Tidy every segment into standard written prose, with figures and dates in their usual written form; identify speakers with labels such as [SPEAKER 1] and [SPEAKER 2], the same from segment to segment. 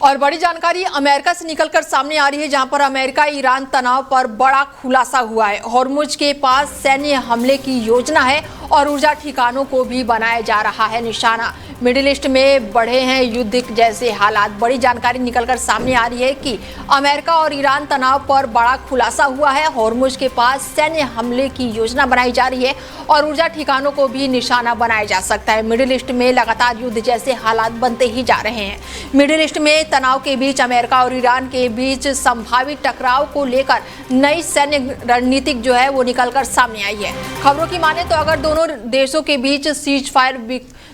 [SPEAKER 1] और बड़ी जानकारी अमेरिका से निकलकर सामने आ रही है, जहां पर अमेरिका ईरान तनाव पर बड़ा खुलासा हुआ है। हॉर्मुज के पास सैन्य हमले की योजना है और ऊर्जा ठिकानों को भी बनाया जा रहा है निशाना। मिडिल ईस्ट में बढ़े हैं युद्ध जैसे हालात। बड़ी जानकारी निकलकर सामने आ रही है कि अमेरिका और ईरान तनाव पर बड़ा खुलासा हुआ है। हॉर्मुज के पास सैन्य हमले की योजना बनाई जा रही है और ऊर्जा ठिकानों को भी निशाना बनाया जा सकता है। मिडिल ईस्ट में लगातार युद्ध जैसे हालात बनते ही जा रहे हैं। मिडिल ईस्ट में तनाव के बीच अमेरिका और ईरान के बीच संभावित टकराव को लेकर नई सैन्य रणनीति जो है वो निकलकर सामने आई है। खबरों की माने तो अगर दोनों देशों के बीच सीज फायर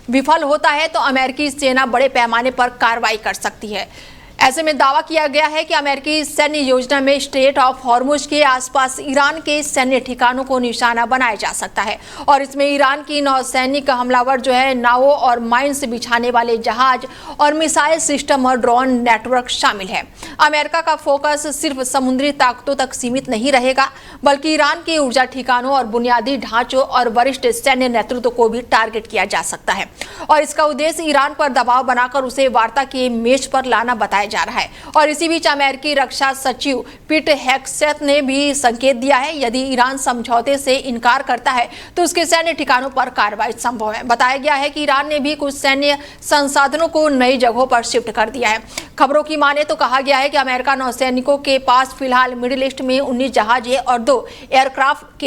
[SPEAKER 1] विफल होता है तो अमेरिकी सेना बड़े पैमाने पर कार्रवाई कर सकती है। ऐसे में दावा किया गया है कि अमेरिकी सैन्य योजना में स्ट्रेट ऑफ हॉर्मुज के आसपास ईरान के सैन्य ठिकानों को निशाना बनाया जा सकता है और इसमें ईरान की नौसैनिक हमलावर जो है नावों और माइंस बिछाने वाले जहाज और मिसाइल सिस्टम और ड्रोन नेटवर्क शामिल है। अमेरिका का फोकस सिर्फ समुद्री ताकतों तक सीमित नहीं रहेगा, बल्कि ईरान के ऊर्जा ठिकानों और बुनियादी ढांचों और वरिष्ठ सैन्य नेतृत्व को भी टारगेट किया जा सकता है और इसका उद्देश्य ईरान पर दबाव बनाकर उसे वार्ता के मेज पर लाना बताया जा रहा है। और इसी बीच अमेरिकी रक्षा सचिव पीट हेग्सेथ ने भी संकेत दिया है, यदि ईरान समझौते से इनकार करता है तो उसके सैन्य ठिकानों पर कार्रवाई संभव है। बताया गया है कि ईरान ने भी कुछ सैन्य संसाधनों को नई जगहों पर शिफ्ट कर दिया है। खबरों की माने तो कहा गया है कि अमेरिका नौसैनिकों के पास फिलहाल मिडिल ईस्ट में 19 जहाज और 2 एयरक्राफ्ट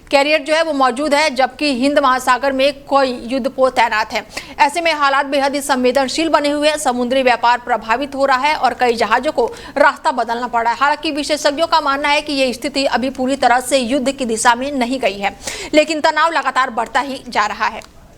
[SPEAKER 1] कैरियर जो है वो मौजूद है, जबकि हिंद महासागर में कोई युद्धपोत तैनात है। ऐसे में हालात बेहद ही संवेदनशील बने हुए हैं। समुद्री व्यापार प्रभावित हो रहा है और कई जहाजों को रास्ता बदलना पड़ा है। हालांकि विशेषज्ञों का मानना है कि ये स्थिति अभी पूरी तरह से युद्ध की दिशा में नहीं गई है, लेकिन तनाव लगातार बढ़ता ही जा रहा है।